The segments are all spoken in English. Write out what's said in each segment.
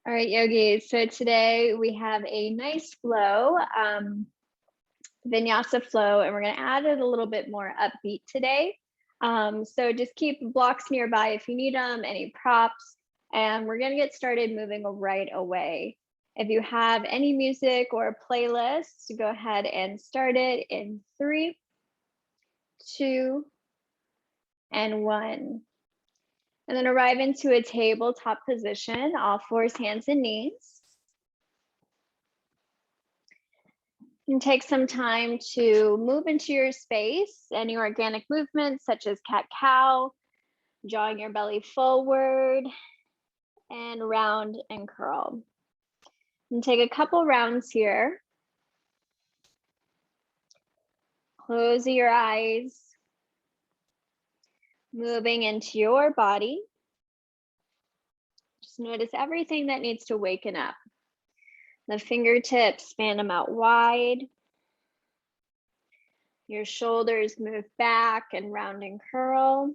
All right, yogis. So today we have a nice flow, Vinyasa flow, and we're going to add it a little bit more upbeat today. So just keep blocks nearby if you need them, any props, and we're going to get started moving right away. If you have any music or a playlist, go ahead and start it in 3, 2, and 1. And then arrive into a tabletop position, all fours, hands and knees. And take some time to move into your space, any organic movements such as cat-cow, drawing your belly forward, and round and curl. And take a couple rounds here. Close your eyes, moving into your body. Just notice everything that needs to waken up. The fingertips, fan them out wide. Your shoulders move back and round and curl.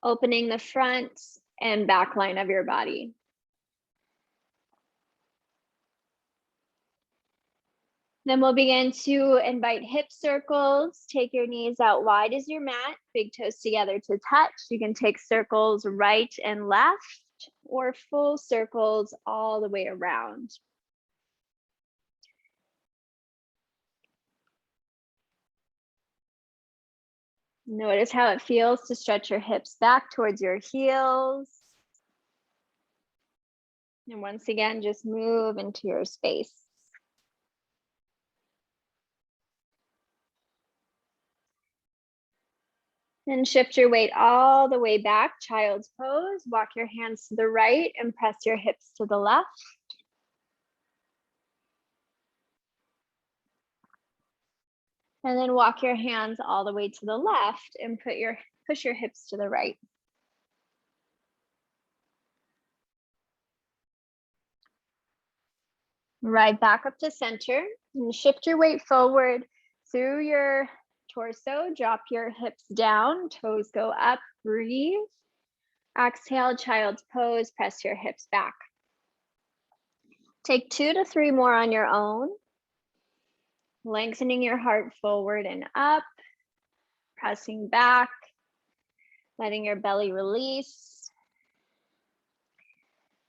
Opening the front and back line of your body. Then we'll begin to invite hip circles. Take your knees out wide as your mat, big toes together to touch. You can take circles right and left or full circles all the way around. Notice how it feels to stretch your hips back towards your heels. And once again, just move into your space. Then shift your weight all the way back, child's pose. Walk your hands to the right and press your hips to the left. And then walk your hands all the way to the left and push your hips to the right. Right back up to center and shift your weight forward through your torso. Drop your hips down, toes go up, breathe. Exhale, child's pose, press your hips back. Take 2 to 3 more on your own. Lengthening your heart forward and up, pressing back, letting your belly release.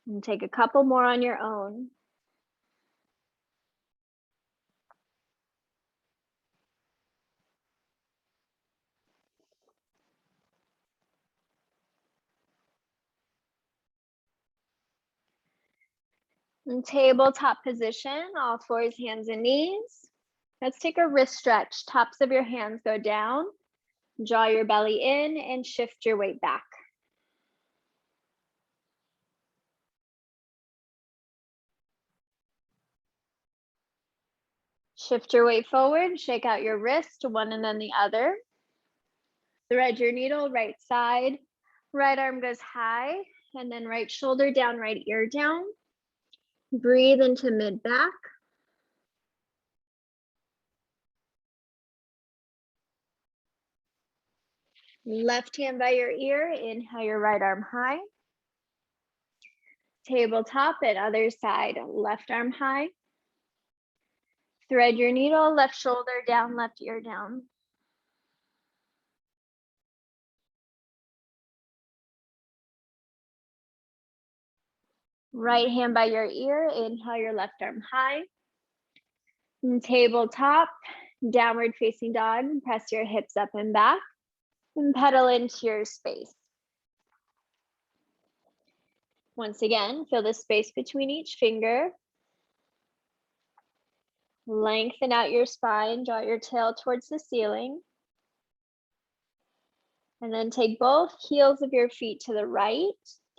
And take a couple more on your own. In tabletop position, all fours, hands and knees. Let's take a wrist stretch. Tops of your hands go down. Draw your belly in and shift your weight back. Shift your weight forward, shake out your wrist, one and then the other. Thread your needle, right side. Right arm goes high, and then right shoulder down, right ear down. Breathe into mid-back. Left hand by your ear, inhale your right arm high. Tabletop at other side, left arm high. Thread your needle, left shoulder down, left ear down. Right hand by your ear, inhale your left arm high. And tabletop, downward facing dog, press your hips up and back and pedal into your space. Once again, feel the space between each finger. Lengthen out your spine, draw your tail towards the ceiling. And then take both heels of your feet to the right.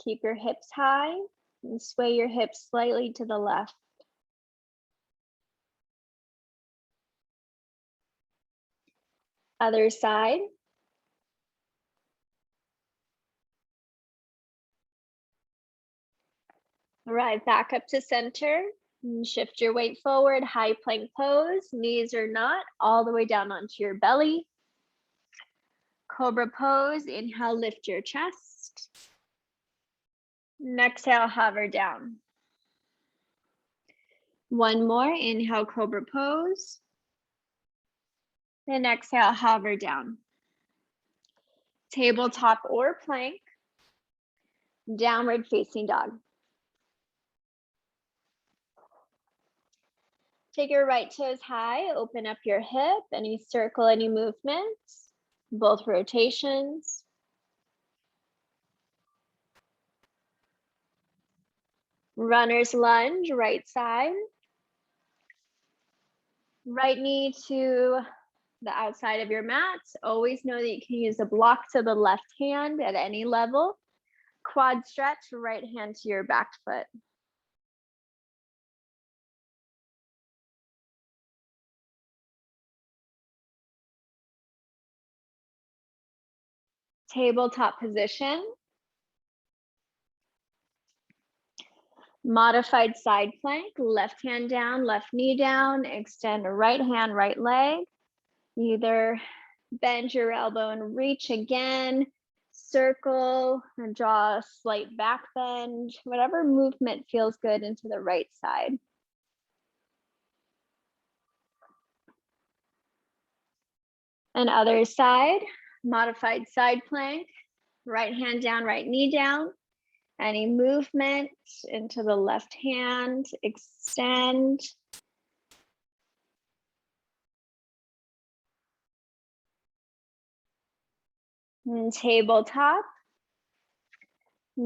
Keep your hips high and sway your hips slightly to the left. Other side. Arrive back up to center. And shift your weight forward, high plank pose. Knees are not, all the way down onto your belly. Cobra pose, inhale, lift your chest. And exhale, hover down. One more, inhale, cobra pose. Then exhale, hover down. Tabletop or plank. Downward facing dog. Take your right toes high, open up your hip, any circle, any movements, both rotations. Runner's lunge, right side. Right knee to the outside of your mat. Always know that you can use a block to the left hand at any level. Quad stretch, right hand to your back foot. Tabletop position. Modified side plank, left hand down, left knee down, extend right hand, right leg. Either bend your elbow and reach again, circle and draw a slight back bend, whatever movement feels good into the right side. And other side, modified side plank, right hand down, right knee down. Any movement into the left hand, extend. And tabletop,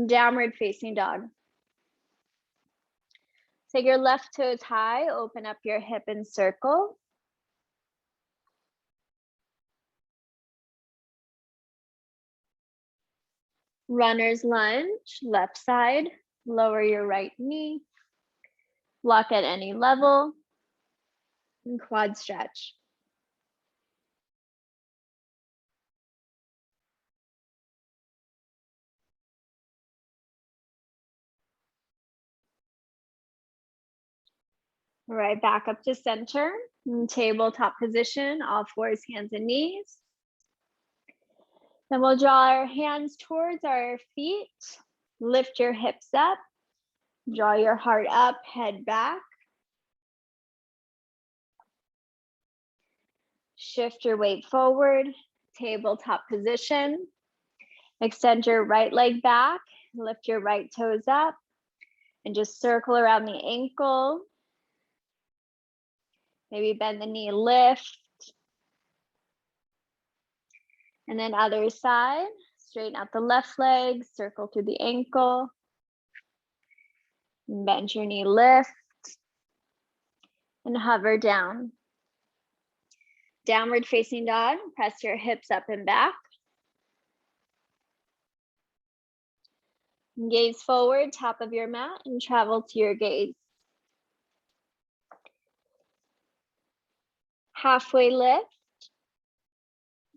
downward facing dog. Take your left toes high, open up your hip and circle. Runner's lunge, left side, lower your right knee, block at any level, and quad stretch. All right, back up to center, and tabletop position, all fours, hands and knees. Then we'll draw our hands towards our feet, lift your hips up, draw your heart up, head back. Shift your weight forward, tabletop position. Extend your right leg back, lift your right toes up, and just circle around the ankle. Maybe bend the knee, lift. And then other side, straighten out the left leg, circle through the ankle. Bend your knee, lift. And hover down. Downward facing dog, press your hips up and back. Gaze forward, top of your mat, and travel to your gaze. Halfway lift.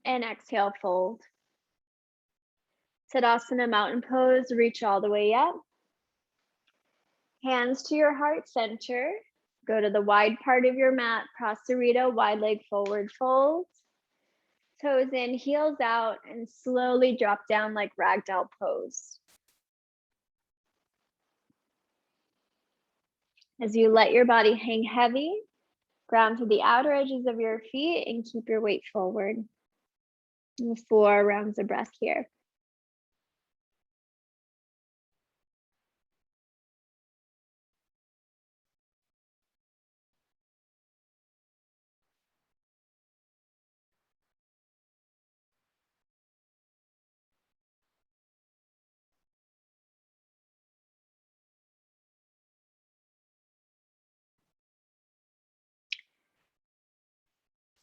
And exhale, fold. Tadasana mountain pose, reach all the way up. Hands to your heart center. Go to the wide part of your mat, Prasarita, wide leg forward fold. Toes in, heels out, and slowly drop down like ragdoll pose. As you let your body hang heavy, ground to the outer edges of your feet and keep your weight forward. And 4 rounds of breath here.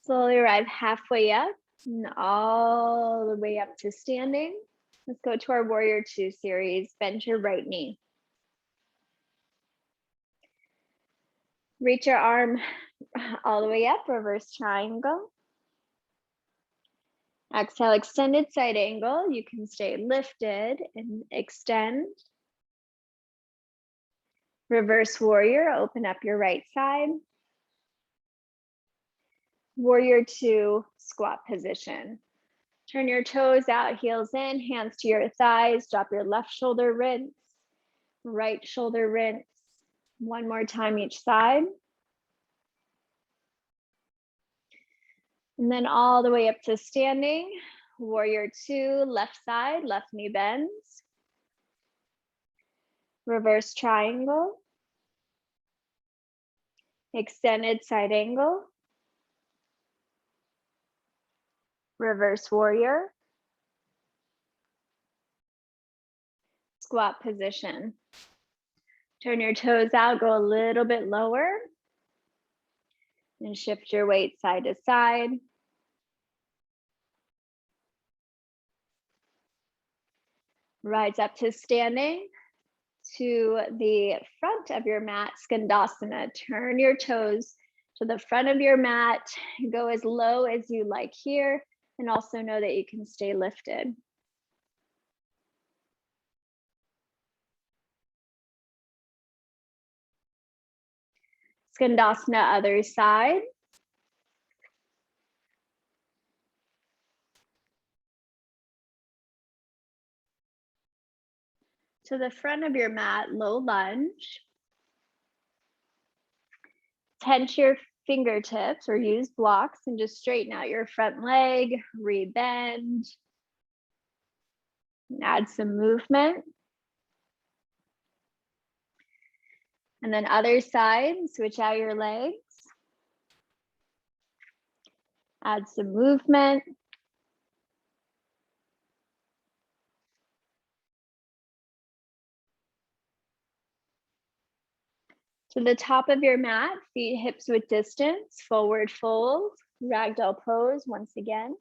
Slowly arrive halfway up and all the way up to standing. Let's go to our Warrior 2 series. Bend your right knee. Reach your arm all the way up, reverse triangle. Exhale, extended side angle. You can stay lifted and extend. Reverse warrior, open up your right side. Warrior 2, squat position. Turn your toes out, heels in, hands to your thighs, drop your left shoulder, rinse. Right shoulder rinse. One more time each side. And then all the way up to standing. Warrior two, left side, left knee bends. Reverse triangle. Extended side angle. Reverse warrior. Squat position. Turn your toes out, go a little bit lower. And shift your weight side to side. Rise up to standing. To the front of your mat, Skandasana. Turn your toes to the front of your mat. Go as low as you like here, and also know that you can stay lifted. Skandasana, other side. To the front of your mat, low lunge. Tense your fingertips or use blocks and just straighten out your front leg, rebend. Add some movement. And then other side, switch out your legs. Add some movement. To the top of your mat, feet hips width distance, forward fold, ragdoll pose once again.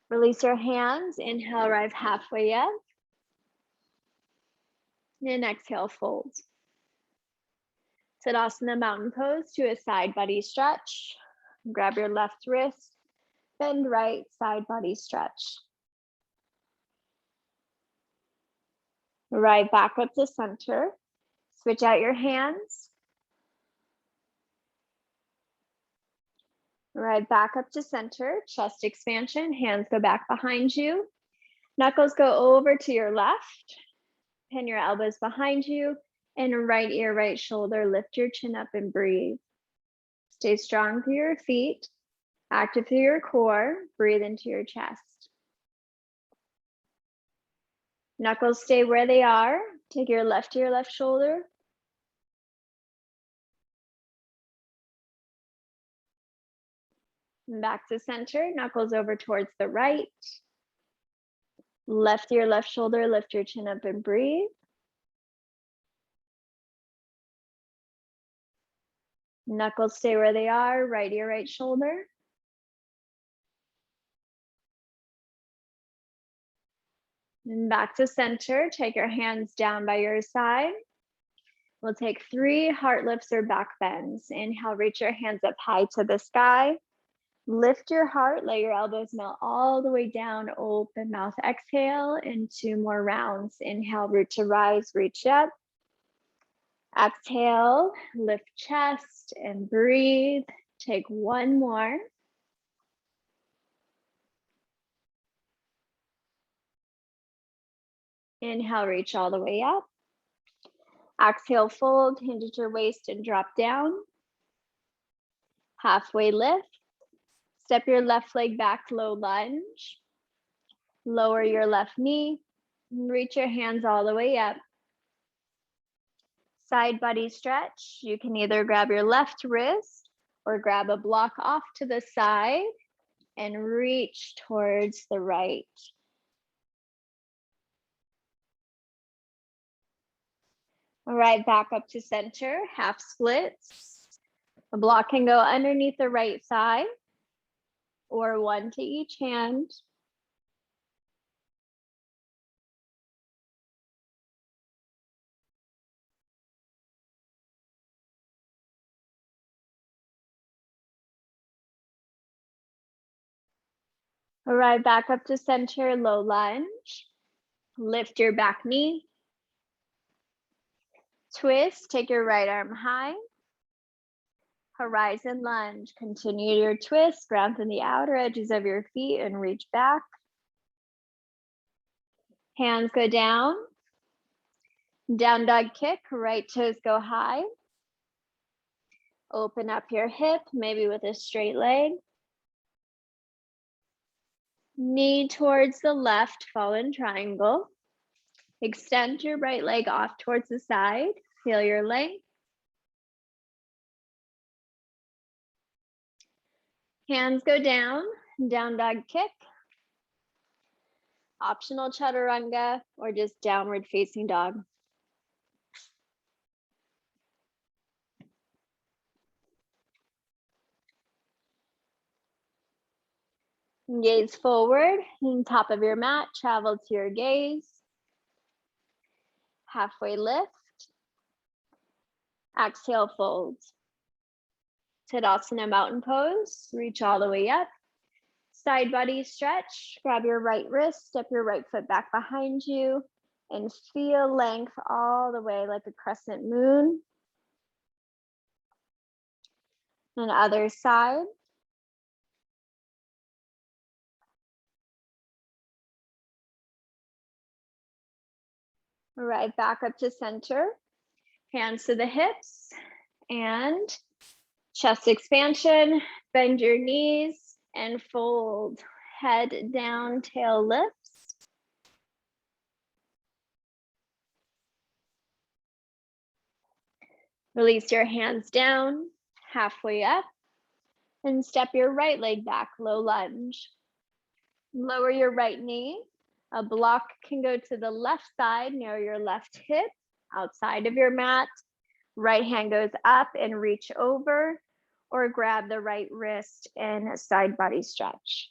Release your hands, inhale, arrive halfway up. And exhale, fold. Tadasana mountain pose to a side body stretch. Grab your left wrist, bend right, side body stretch. Arrive back up to center. Switch out your hands. Arrive back up to center, chest expansion, hands go back behind you. Knuckles go over to your left. Pin your elbows behind you, and right ear, right shoulder, lift your chin up and breathe. Stay strong through your feet, active through your core, breathe into your chest. Knuckles stay where they are. Take your left to your left shoulder. And back to center, knuckles over towards the right. Left ear, left shoulder, lift your chin up and breathe. Knuckles stay where they are, right ear, right shoulder. And back to center, take your hands down by your side. We'll take 3 heart lifts or back bends. Inhale, reach your hands up high to the sky. Lift your heart, let your elbows melt all the way down, open mouth, exhale, and 2 more rounds. Inhale, root to rise, reach up. Exhale, lift chest and breathe. Take 1 more. Inhale, reach all the way up. Exhale, fold, hinge at your waist and drop down. Halfway lift. Step your left leg back, low lunge. Lower your left knee. Reach your hands all the way up. Side body stretch. You can either grab your left wrist or grab a block off to the side and reach towards the right. All right, back up to center, half splits. A block can go underneath the right thigh or 1 to each hand. Arrive back up to center, low lunge. Lift your back knee. Twist, take your right arm high. Horizon lunge. Continue your twist, ground from the outer edges of your feet and reach back. Hands go down. Down dog kick, right toes go high. Open up your hip, maybe with a straight leg. Knee towards the left, fallen triangle. Extend your right leg off towards the side. Feel your length. Hands go down, down dog kick. Optional chaturanga or just downward facing dog. Gaze forward, and top of your mat, travel to your gaze. Halfway lift. Exhale, fold. Tadasana mountain pose, reach all the way up. Side body stretch, grab your right wrist, step your right foot back behind you, and feel length all the way like a crescent moon. And other side. Right back up to center. Hands to the hips and chest expansion. Bend your knees and fold. Head down, tail lifts. Release your hands down, halfway up, and step your right leg back, low lunge. Lower your right knee. A block can go to the left side, near your left hip, outside of your mat. Right hand goes up and reach over, or grab the right wrist in a side body stretch.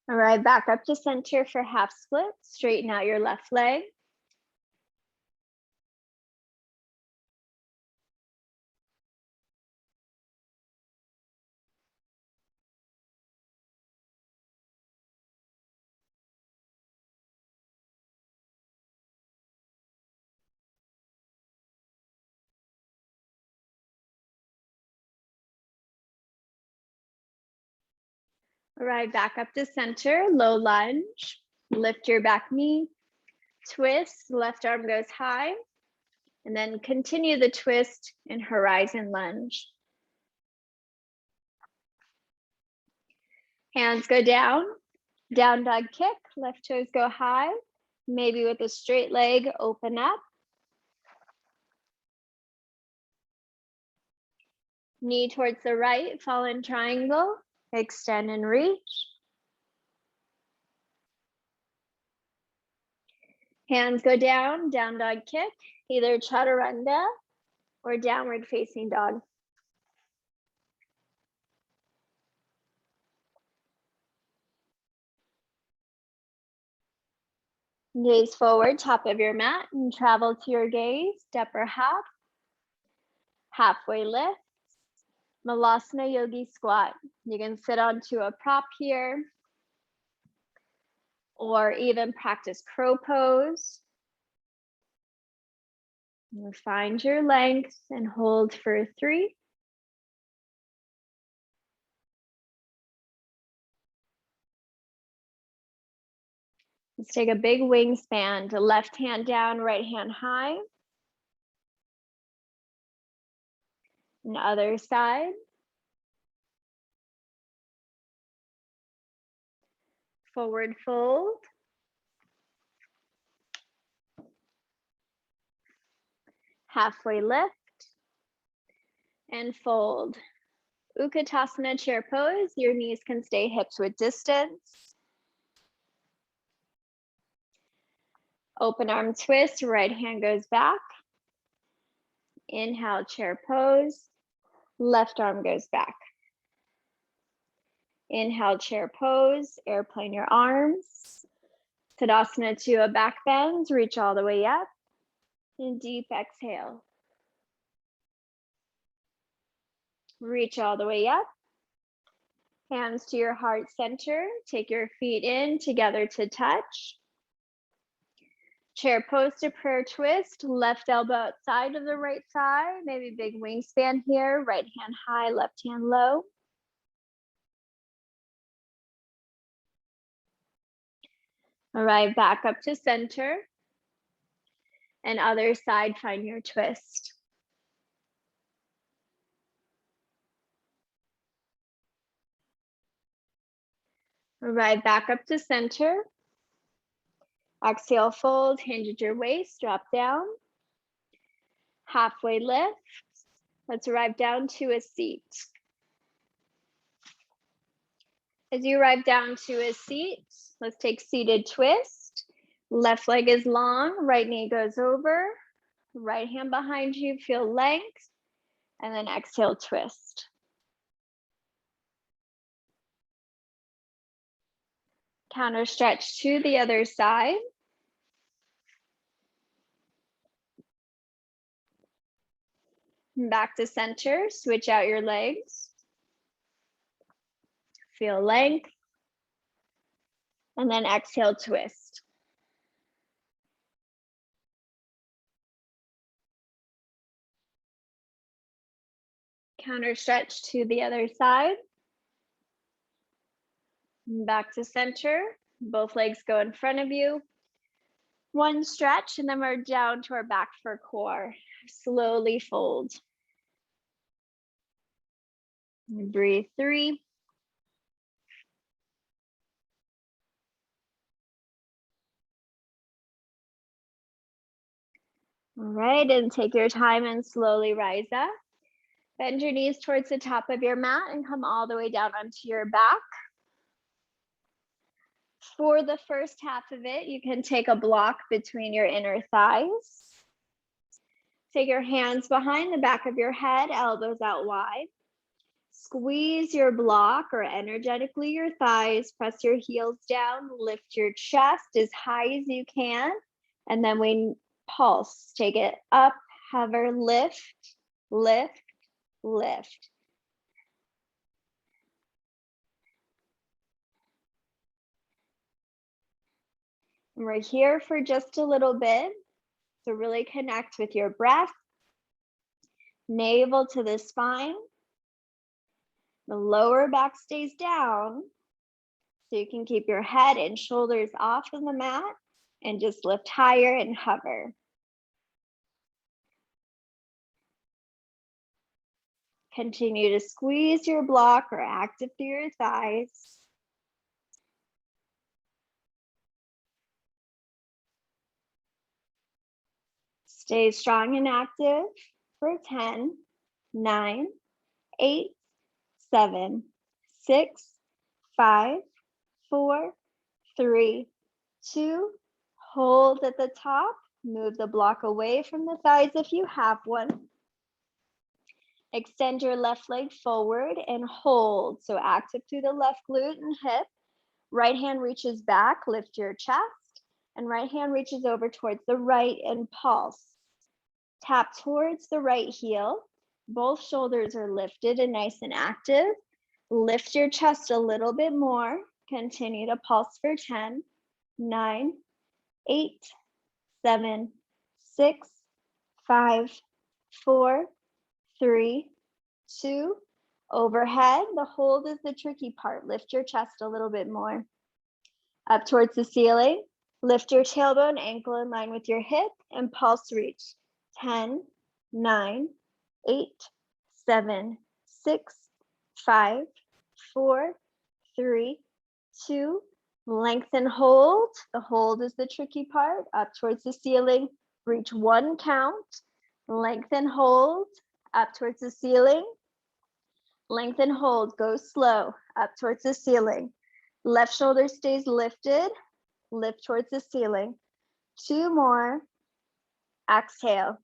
All right, back up to center for half split. Straighten out your left leg. All right, back up to center, low lunge. Lift your back knee, twist, left arm goes high, and then continue the twist in horizon lunge. Hands go down, down dog kick, left toes go high, maybe with a straight leg, open up. Knee towards the right, fallen triangle, extend and reach. Hands go down, down dog kick, either chaturanga or downward facing dog. Gaze forward, top of your mat, and travel to your gaze, step or half. Halfway lift, Malasana Yogi squat. You can sit onto a prop here, or even practice crow pose. And find your length and hold for 3. Let's take a big wingspan. The left hand down, right hand high. And other side. Forward fold. Halfway lift. And fold. Utkatasana chair pose. Your knees can stay hips width distance. Open arm twist, right hand goes back. Inhale, chair pose. Left arm goes back. Inhale, chair pose, airplane your arms. Tadasana to a back bend, reach all the way up. And deep exhale. Reach all the way up. Hands to your heart center. Take your feet in together to touch. Chair pose to prayer twist, left elbow outside of the right thigh, maybe big wingspan here, right hand high, left hand low. All right, back up to center. And other side, find your twist. All right, back up to center. Exhale, fold, hinge at your waist, drop down. Halfway lift. Let's arrive down to a seat. As you arrive down to a seat, let's take seated twist. Left leg is long, right knee goes over, right hand behind you, feel length, and then exhale, twist. Counter stretch to the other side. Back to center, switch out your legs. Feel length. And then exhale, twist. Counter stretch to the other side. Back to center, both legs go in front of you. One stretch, and then we're down to our back for core. Slowly fold. Breathe 3. All right, and take your time and slowly rise up. Bend your knees towards the top of your mat and come all the way down onto your back. For the first half of it, you can take a block between your inner thighs. Take your hands behind the back of your head, elbows out wide. Squeeze your block or energetically your thighs, press your heels down, lift your chest as high as you can, and then we pulse. Take it up, hover, lift, lift, lift. And we're here for just a little bit, so really connect with your breath, navel to the spine. The lower back stays down, so you can keep your head and shoulders off of the mat and just lift higher and hover. Continue to squeeze your block or active through your thighs. Stay strong and active for 10, 9, 8, 7, 6, 5, 4, 3, 2. Hold at the top. Move the block away from the thighs if you have one. Extend your left leg forward and hold. So active through the left glute and hip. Right hand reaches back, lift your chest, and right hand reaches over towards the right and pulse. Tap towards the right heel. Both shoulders are lifted and nice and active. Lift your chest a little bit more. Continue to pulse for 10, 9, 8, 7, 6, 5, 4, 3, 2. Overhead, the hold is the tricky part. Lift your chest a little bit more. Up towards the ceiling. Lift your tailbone, ankle in line with your hip, and pulse reach. 10, 9, 8, 7, 6, 5, 4, 3, 2. Lengthen hold. The hold is the tricky part. Up towards the ceiling. Reach one count. Lengthen hold. Up towards the ceiling. Lengthen hold. Go slow. Up towards the ceiling. Left shoulder stays lifted. Lift towards the ceiling. 2 more. Exhale.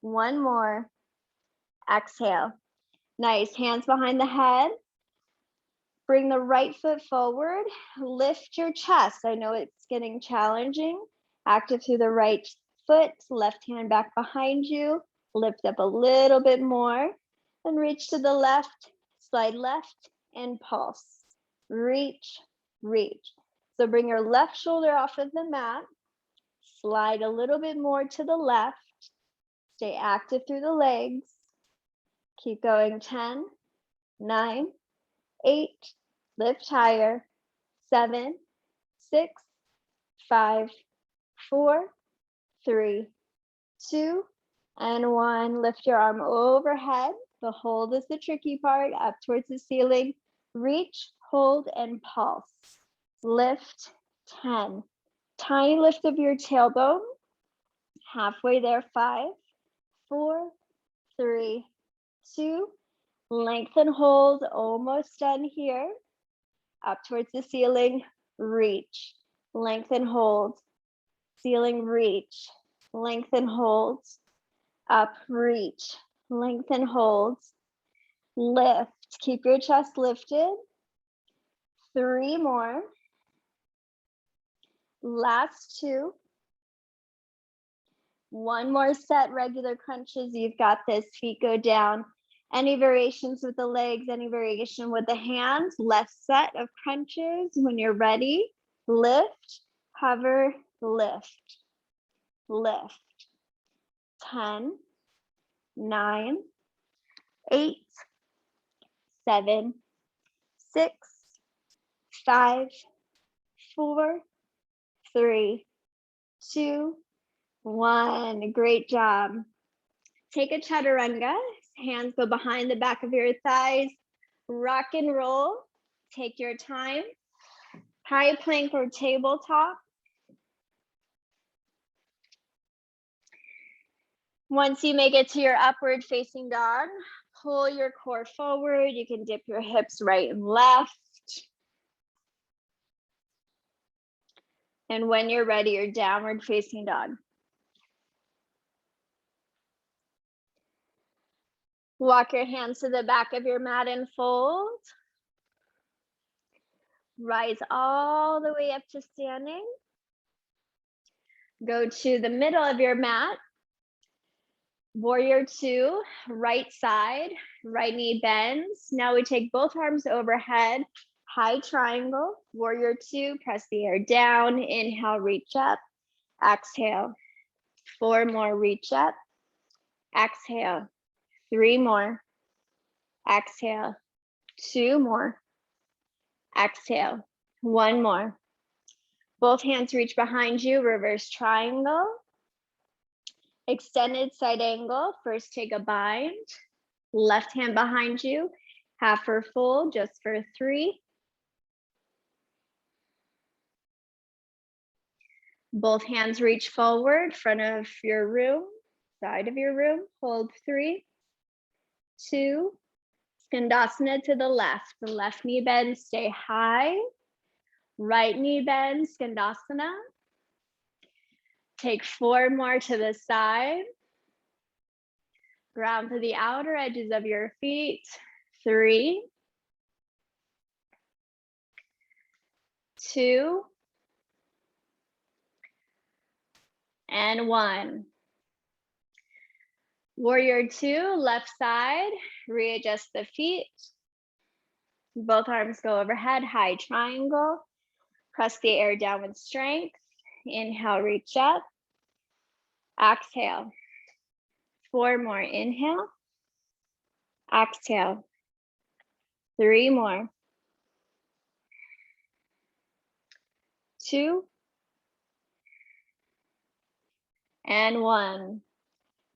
1 more. Exhale. Nice. Hands behind the head. Bring the right foot forward. Lift your chest. I know it's getting challenging. Active through the right foot. Left hand back behind you. Lift up a little bit more. And reach to the left. Slide left and pulse. Reach, reach. So bring your left shoulder off of the mat. Slide a little bit more to the left. Stay active through the legs. Keep going. 10, 9, 8, lift higher. 7, 6, 5, 4, 3, 2, and 1. Lift your arm overhead. The hold is the tricky part, up towards the ceiling. Reach, hold, and pulse. Lift. 10. Tiny lift of your tailbone. Halfway there. 5, 4, 3, 2. Lengthen, hold. Almost done here. Up towards the ceiling. Reach. Lengthen, hold. Ceiling, reach. Lengthen, hold. Up, reach. Lengthen, hold. Lift. Keep your chest lifted. 3 more. Last 2. 1 more set, regular crunches. You've got this. Feet go down. Any variations with the legs, any variation with the hands. Last set of crunches. When you're ready, lift, hover, lift, lift. 10, 9, 8, 7, 6, 5, 4, 3, 2, 1. Great job. Take a chaturanga. Hands go behind the back of your thighs. Rock and roll. Take your time. High plank or tabletop. Once you make it to your upward facing dog, pull your core forward. You can dip your hips right and left. And when you're ready, your downward facing dog. Walk your hands to the back of your mat and fold. Rise all the way up to standing. Go to the middle of your mat. Warrior 2, right side, right knee bends. Now we take both arms overhead, high triangle. Warrior 2, press the air down. Inhale, reach up. Exhale. 4 more, reach up. Exhale. 3 more. Exhale. 2 more. Exhale. 1 more. Both hands reach behind you, reverse triangle. Extended side angle. First take a bind. Left hand behind you. Half or full, just for 3. Both hands reach forward, front of your room, side of your room. Hold 3, 2. Skandasana to the left. The left knee bend, stay high. Right knee bend, Skandasana. Take 4 more to the side. Ground to the outer edges of your feet. 3, 2, and 1. Warrior 2, left side. Readjust the feet. Both arms go overhead, high triangle. Press the air down with strength. Inhale, reach up. Exhale. 4 more, inhale. Exhale. 3 more. 2, and 1.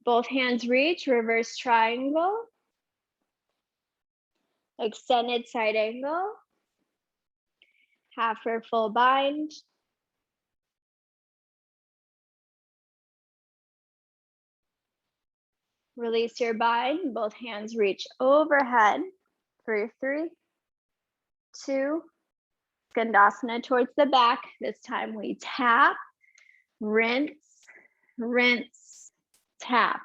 Both hands reach, reverse triangle. Extended side angle. Half or full bind. Release your bind. Both hands reach overhead for 3, 2. Skandasana towards the back. This time we tap, rinse, rinse, tap.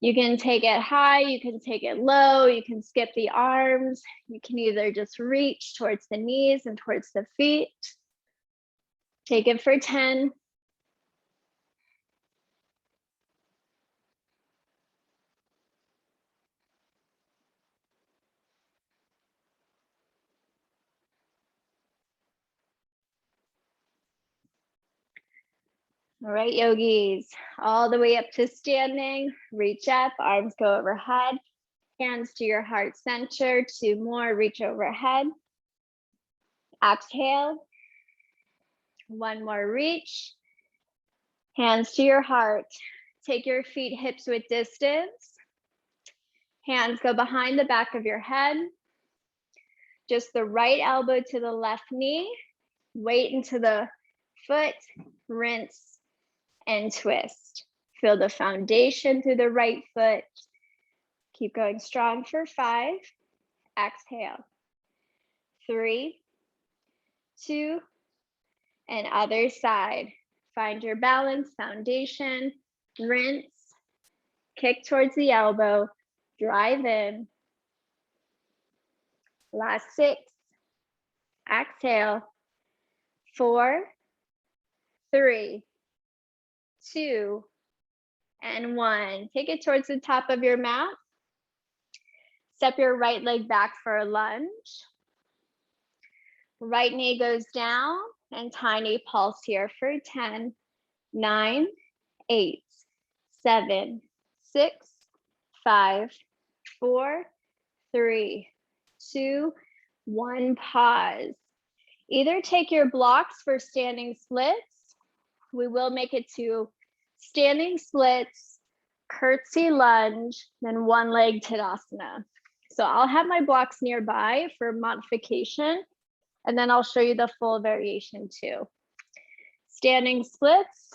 You can take it high, you can take it low, you can skip the arms. You can either just reach towards the knees and towards the feet. Take it for 10. All right, yogis, all the way up to standing. Reach up, arms go overhead, hands to your heart center. 2 more, reach overhead. Exhale. 1 more, reach. Hands to your heart. Take your feet hips width distance. Hands go behind the back of your head. Just the right elbow to the left knee. Weight into the foot, rinse and twist. Feel the foundation through the right foot. Keep going strong for 5. Exhale. 3, 2, and other side. Find your balance, foundation, rinse, kick towards the elbow, drive in. Last 6. Exhale. 4, 3, 2, and 1. Take it towards the top of your mat. Step your right leg back for a lunge. Right knee goes down and tiny pulse here for 10, 9, 8, 7, 6, 5, 4, 3, 2, 1. Pause. Either take your blocks for standing splits. We will make it to standing splits, curtsy lunge, then 1 leg Tadasana. So I'll have my blocks nearby for modification, and then I'll show you the full variation too. Standing splits,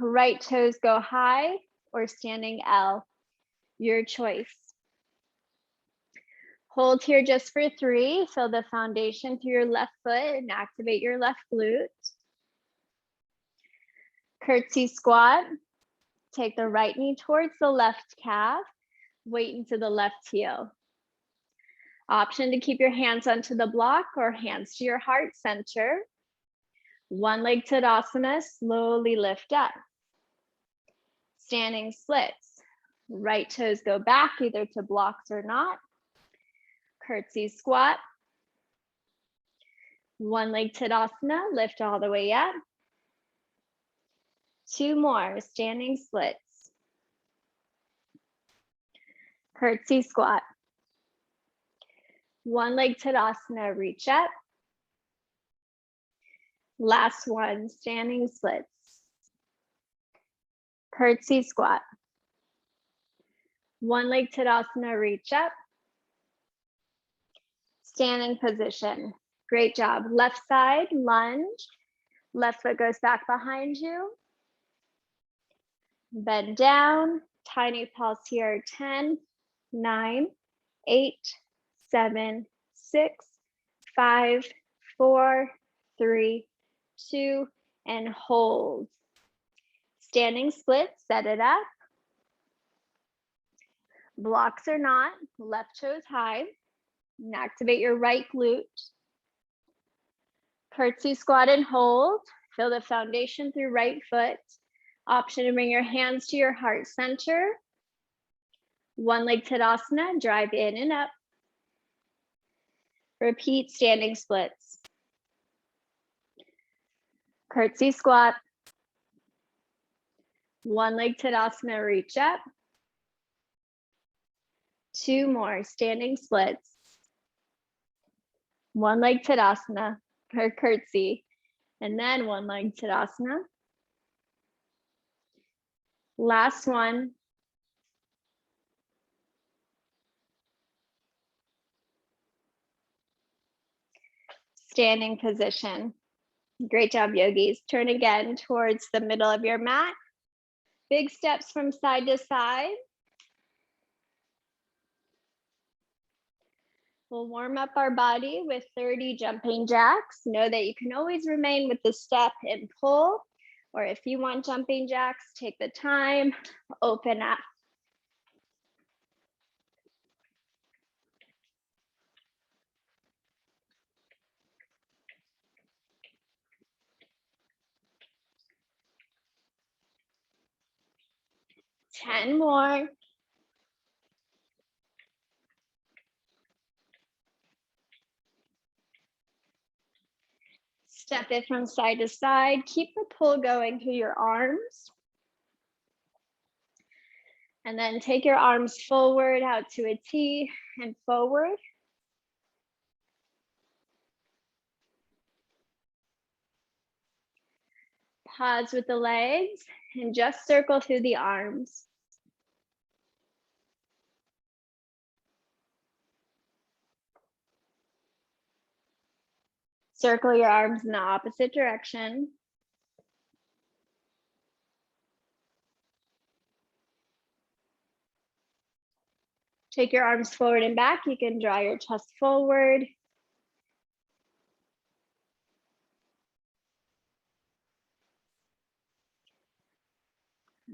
right toes go high or standing L, your choice. Hold here just for 3. Feel the foundation through your left foot and activate your left glute. Curtsy squat. Take the right knee towards the left calf. Weight into the left heel. Option to keep your hands onto the block or hands to your heart center. 1 leg Tadasana, slowly lift up. Standing splits. Right toes go back either to blocks or not. Curtsy squat. 1 leg Tadasana, lift all the way up. 2 more, standing splits. Curtsy squat. 1 leg Tadasana, reach up. Last one, standing splits. Curtsy squat. 1 leg Tadasana, reach up. Standing position. Great job. Left side, lunge. Left foot goes back behind you. Bend down. Tiny pulse here. 10, 9, 8, 7, 6, 5, 4, 3, 2, and hold. Standing split, set it up. Blocks or not, left toes high. And activate your right glute. Curtsy squat and hold. Feel the foundation through right foot. Option to bring your hands to your heart center. 1 leg Tadasana, drive in and up. Repeat standing splits. Curtsy squat. 1 leg Tadasana, reach up. 2 more, standing splits. 1 leg Tadasana, or curtsy, and then 1 leg Tadasana. Last one. Standing position. Great job, yogis. Turn again towards the middle of your mat. Big steps from side to side. We'll warm up our body with 30 jumping jacks. Know that you can always remain with the step and pull, or if you want jumping jacks, take the time, open up. Ten more. Step it from side to side. Keep the pull going through your arms. And then take your arms forward out to a T and forward. Pause with the legs and just circle through the arms. Circle your arms in the opposite direction. Take your arms forward and back. You can draw your chest forward.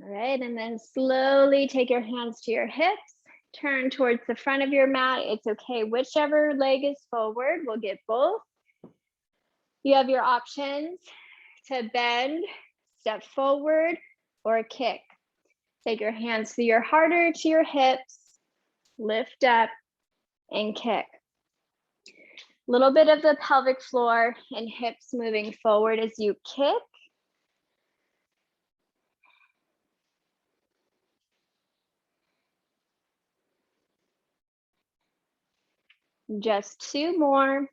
All right, and then slowly take your hands to your hips. Turn towards the front of your mat. It's okay, whichever leg is forward, we'll get both. You have your options to bend, step forward, or kick. Take your hands to your heart or to your hips, lift up, and kick. Little bit of the pelvic floor and hips moving forward as you kick. Just 2 more.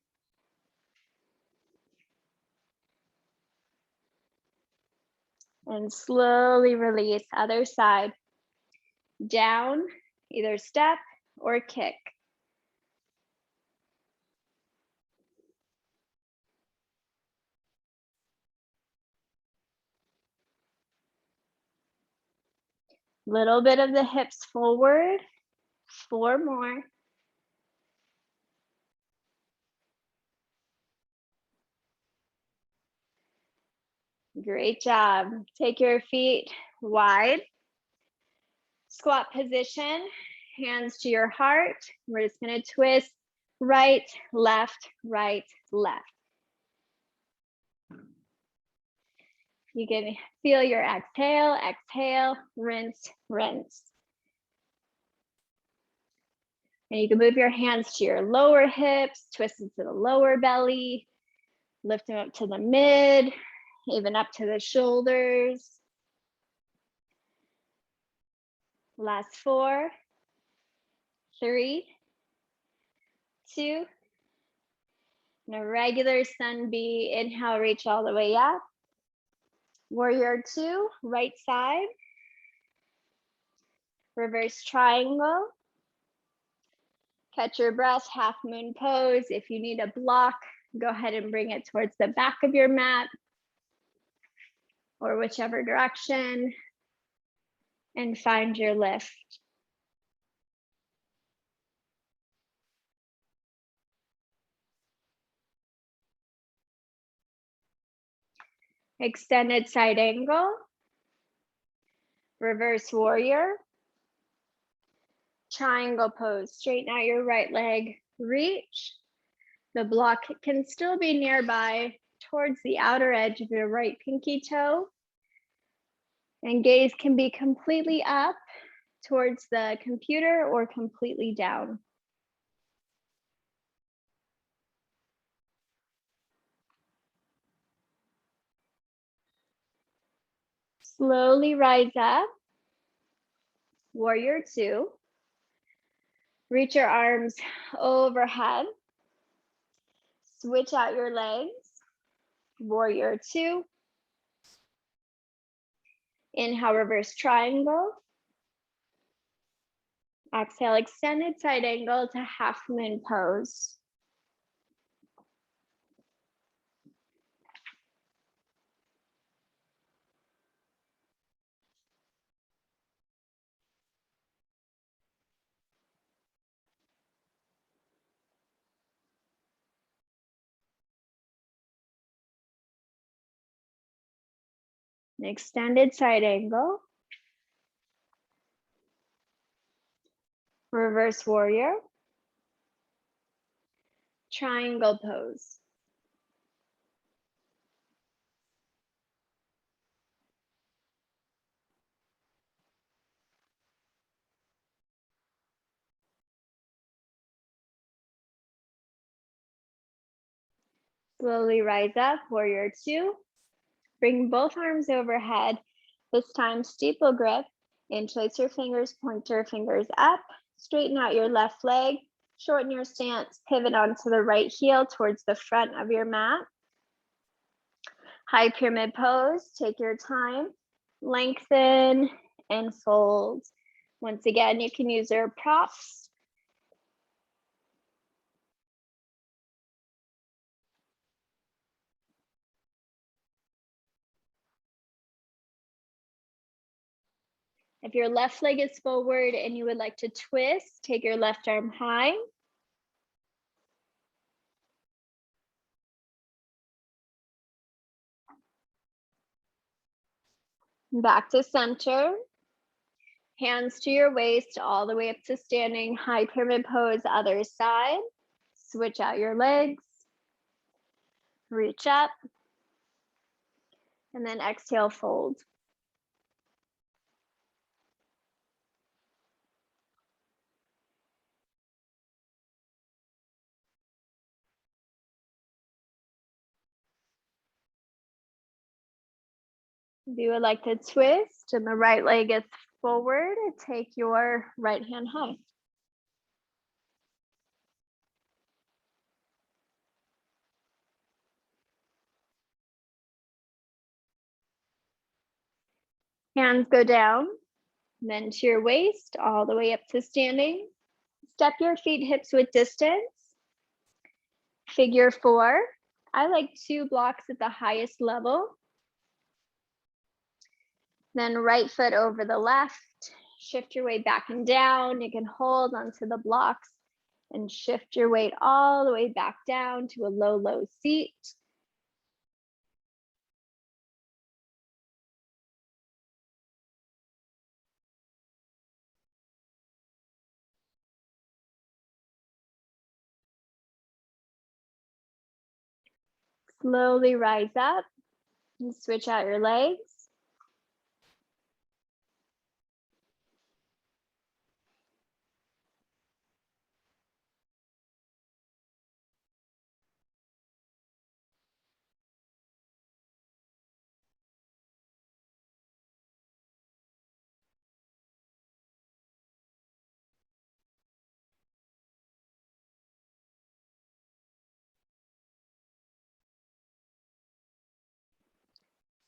And slowly release, other side. Down, either step or kick. Little bit of the hips forward. 4 more. Great job. Take your feet wide. Squat position, hands to your heart. We're just gonna twist right, left, right, left. You can feel your exhale, exhale, rinse, rinse. And you can move your hands to your lower hips, twist into the lower belly, lift them up to the mid, even up to the shoulders. Last 4, 3, 2, and a regular sun B. Inhale, reach all the way up. Warrior 2, right side. Reverse triangle. Catch your breath, half moon pose. If you need a block, go ahead and bring it towards the back of your mat or whichever direction, and find your lift. Extended side angle. Reverse warrior. Triangle pose. Straighten out your right leg, reach. The block can still be nearby towards the outer edge of your right pinky toe. And gaze can be completely up towards the computer or completely down. Slowly rise up. Warrior 2. Reach your arms overhead. Switch out your legs. Warrior 2. Inhale, reverse triangle. Exhale, extended side angle to half moon pose. An extended side angle. Reverse warrior. Triangle pose. Slowly rise up, warrior two. Bring both arms overhead. This time, steeple grip. Interlace your fingers, point your fingers up. Straighten out your left leg. Shorten your stance. Pivot onto the right heel towards the front of your mat. High pyramid pose. Take your time. Lengthen and fold. Once again, you can use your props. If your left leg is forward and you would like to twist, take your left arm high. Back to center. Hands to your waist, all the way up to standing, high pyramid pose, other side. Switch out your legs. Reach up. And then exhale, fold. If you would like to twist and the right leg is forward, take your right hand high. Hands go down, then to your waist, all the way up to standing. Step your feet hips width distance. Figure four. I like 2 blocks at the highest level. Then right foot over the left. Shift your weight back and down. You can hold onto the blocks and shift your weight all the way back down to a low, low seat. Slowly rise up and switch out your legs.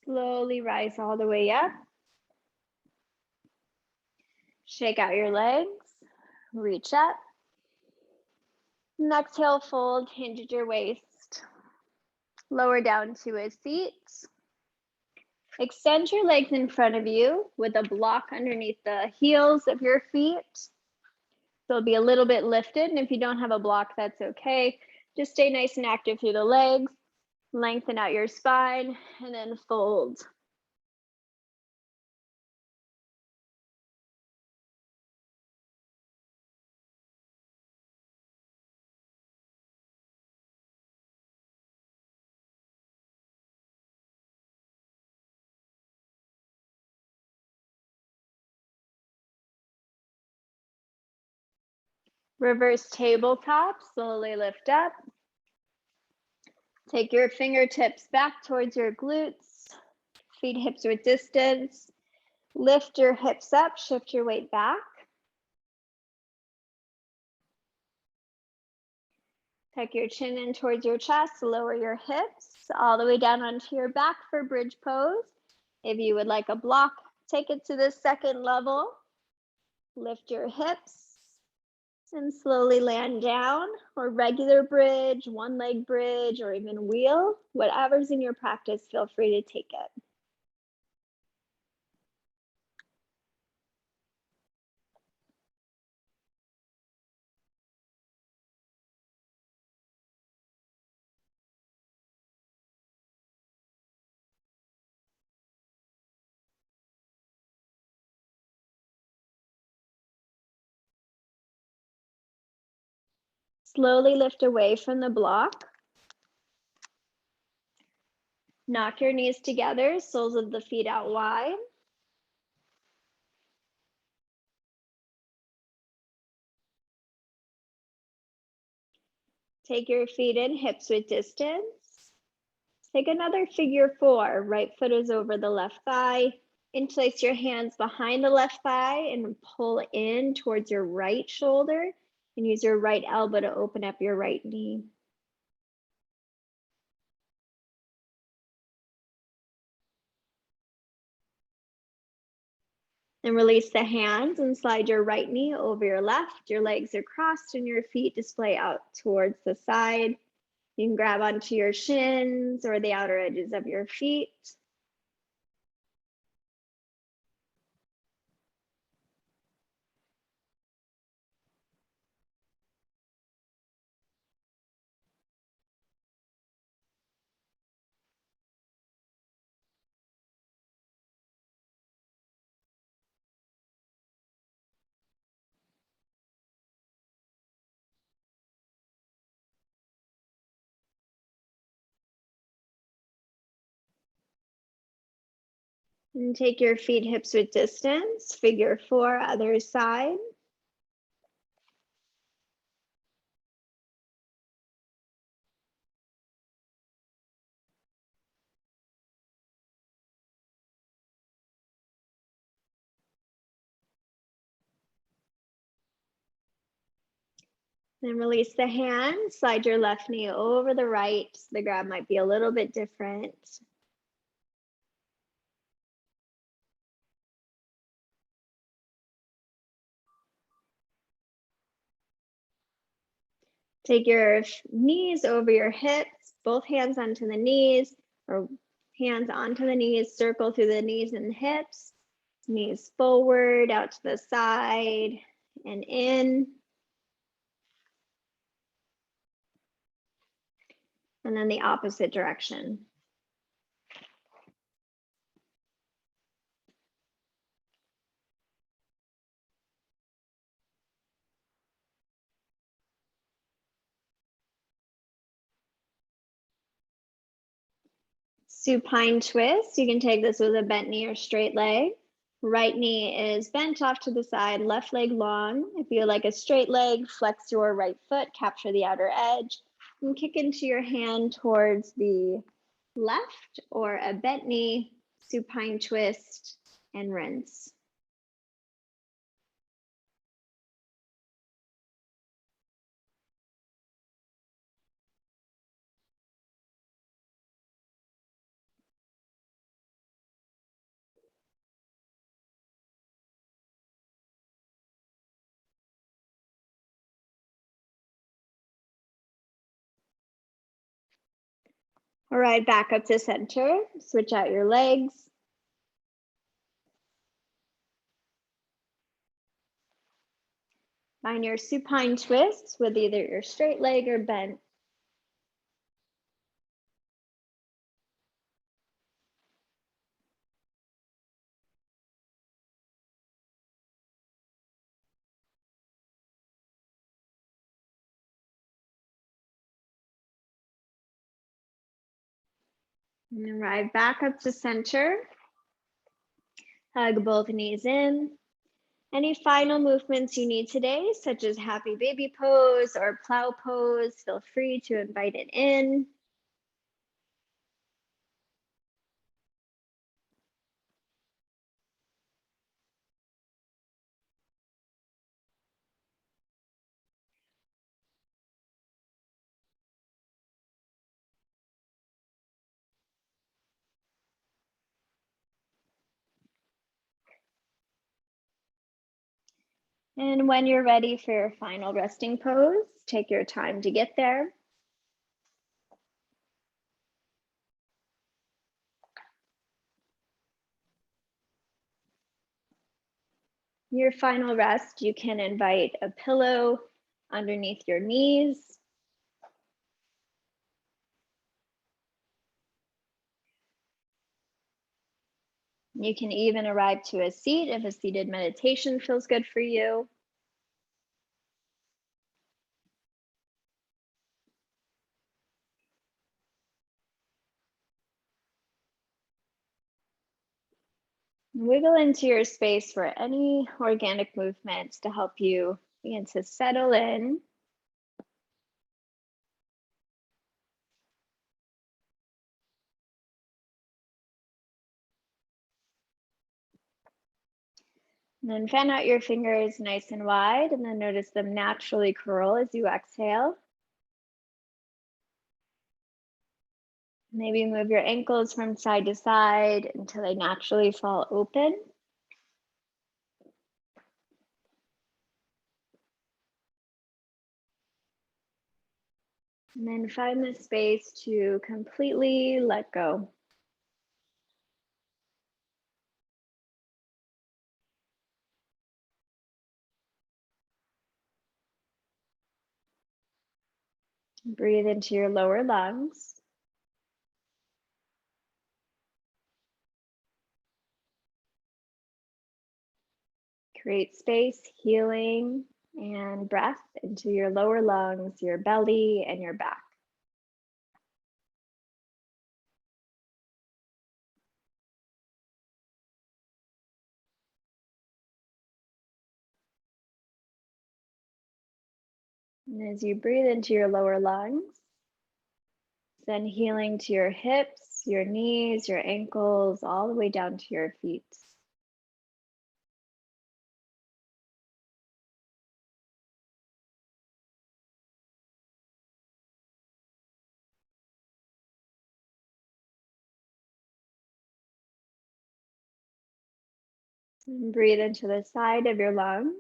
Slowly rise all the way up. Shake out your legs, reach up. And exhale, fold, hinge at your waist. Lower down to a seat. Extend your legs in front of you with a block underneath the heels of your feet. So it'll be a little bit lifted, and if you don't have a block, that's okay. Just stay nice and active through the legs. Lengthen out your spine, and then fold. Reverse tabletop, slowly lift up. Take your fingertips back towards your glutes. Feet hips width distance. Lift your hips up, shift your weight back. Tuck your chin in towards your chest, lower your hips all the way down onto your back for bridge pose. If you would like a block, take it to the second level. Lift your hips and slowly land down, or regular bridge, one leg bridge, or even wheel. Whatever's in your practice, feel free to take it. Slowly lift away from the block. Knock your knees together, soles of the feet out wide. Take your feet in, hips width distance. Take another figure 4. Right foot is over the left thigh. Interlace your hands behind the left thigh and pull in towards your right shoulder and use your right elbow to open up your right knee. Then release the hands and slide your right knee over your left. Your legs are crossed and your feet display out towards the side. You can grab onto your shins or the outer edges of your feet. And take your feet hips width distance, figure 4, other side. Then release the hand, slide your left knee over the right. So the grab might be a little bit different. Take your knees over your hips, both hands onto the knees, or hands onto the knees, circle through the knees and hips, knees forward, out to the side, and in. And then the opposite direction. Supine twist. You can take this with a bent knee or straight leg. Right knee is bent off to the side, left leg long. If you like a straight leg, flex your right foot, capture the outer edge, and kick into your hand towards the left, or a bent knee, supine twist, and rinse. All right, back up to center. Switch out your legs. Find your supine twist with either your straight leg or bent. And arrive back up to center. Hug both knees in. Any final movements you need today, such as happy baby pose or plow pose, feel free to invite it in. And when you're ready for your final resting pose, take your time to get there. Your final rest, you can invite a pillow underneath your knees. You can even arrive to a seat if a seated meditation feels good for you. Wiggle into your space for any organic movements to help you begin to settle in. And then fan out your fingers nice and wide, and then notice them naturally curl as you exhale. Maybe move your ankles from side to side until they naturally fall open. And then find the space to completely let go. Breathe into your lower lungs. Create space, healing, and breath into your lower lungs, your belly, and your back. And as you breathe into your lower lungs, then healing to your hips, your knees, your ankles, all the way down to your feet. And breathe into the side of your lungs.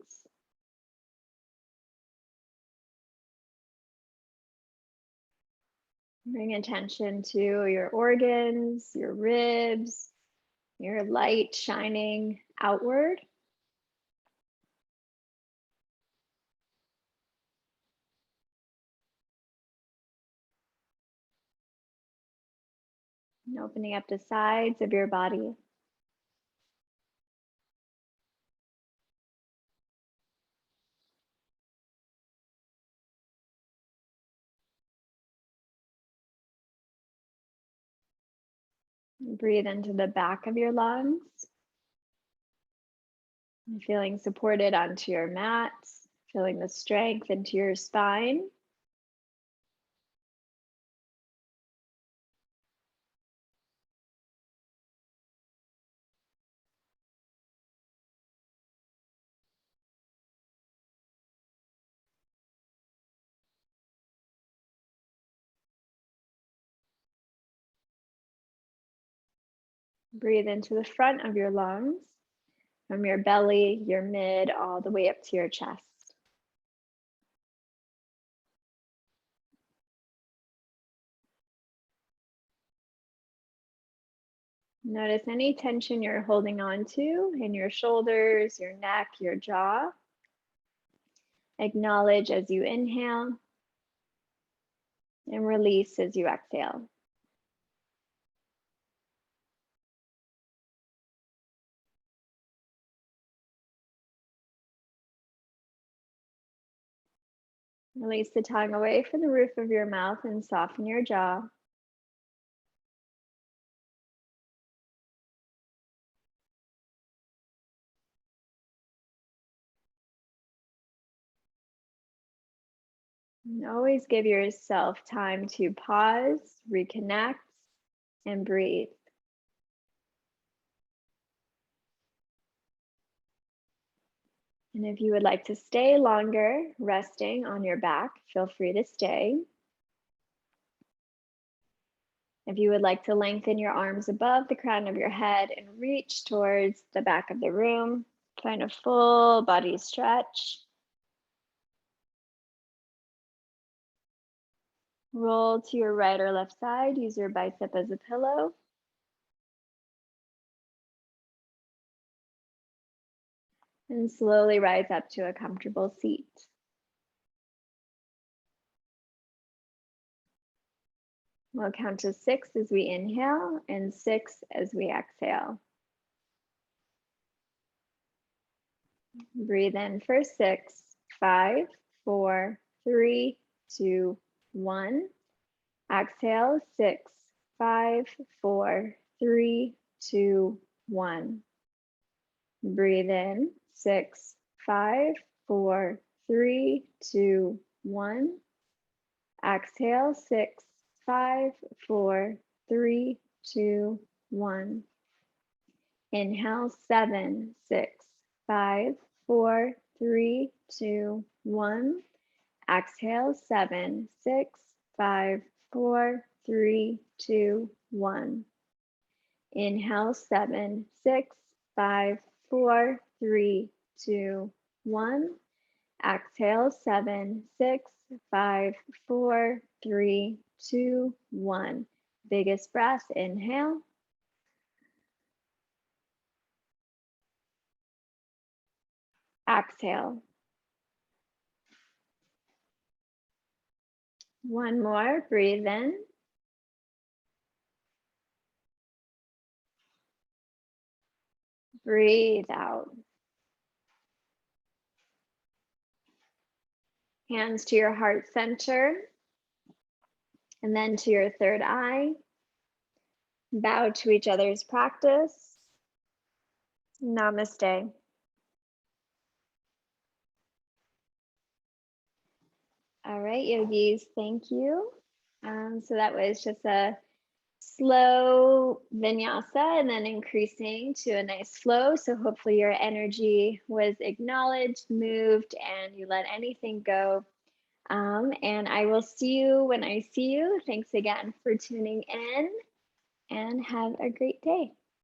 Bring attention to your organs, your ribs, your light shining outward. And opening up the sides of your body. Breathe into the back of your lungs. And feeling supported onto your mat, feeling the strength into your spine. Breathe into the front of your lungs, from your belly, your mid, all the way up to your chest. Notice any tension you're holding on to in your shoulders, your neck, your jaw. Acknowledge as you inhale and release as you exhale. Release the tongue away from the roof of your mouth and soften your jaw. And always give yourself time to pause, reconnect, and breathe. And if you would like to stay longer resting on your back, feel free to stay. If you would like to lengthen your arms above the crown of your head and reach towards the back of the room, find a full body stretch. Roll to your right or left side, use your bicep as a pillow. And slowly rise up to a comfortable seat. We'll count to 6 as we inhale and 6 as we exhale. Breathe in for 6, 5, 4, 3, 2, 1. Exhale, 6, 5, 4, 3, 2, 1. Breathe in, 6, 5, 4, 3, 2, 1. Exhale, 6, 5, 4, 3, 2, 1. Inhale, 7, 6, 5, 4, 3, 2, 1. Exhale, 7, 6, 5, 4, 3, 2, 1. Inhale, 7, 6, 5, 4, 3, 2, 1. Exhale, 7, 6, 5, 4, 3, 2, 1. Biggest breath, inhale. Exhale. One more, breathe in. Breathe out. Hands to your heart center and then to your third eye. Bow to each other's practice. Namaste. All right, yogis, thank you. So that was just a slow vinyasa and then increasing to a nice flow. So hopefully your energy was acknowledged, moved, and you let anything go. And I will see you when I see you. Thanks again for tuning in and have a great day.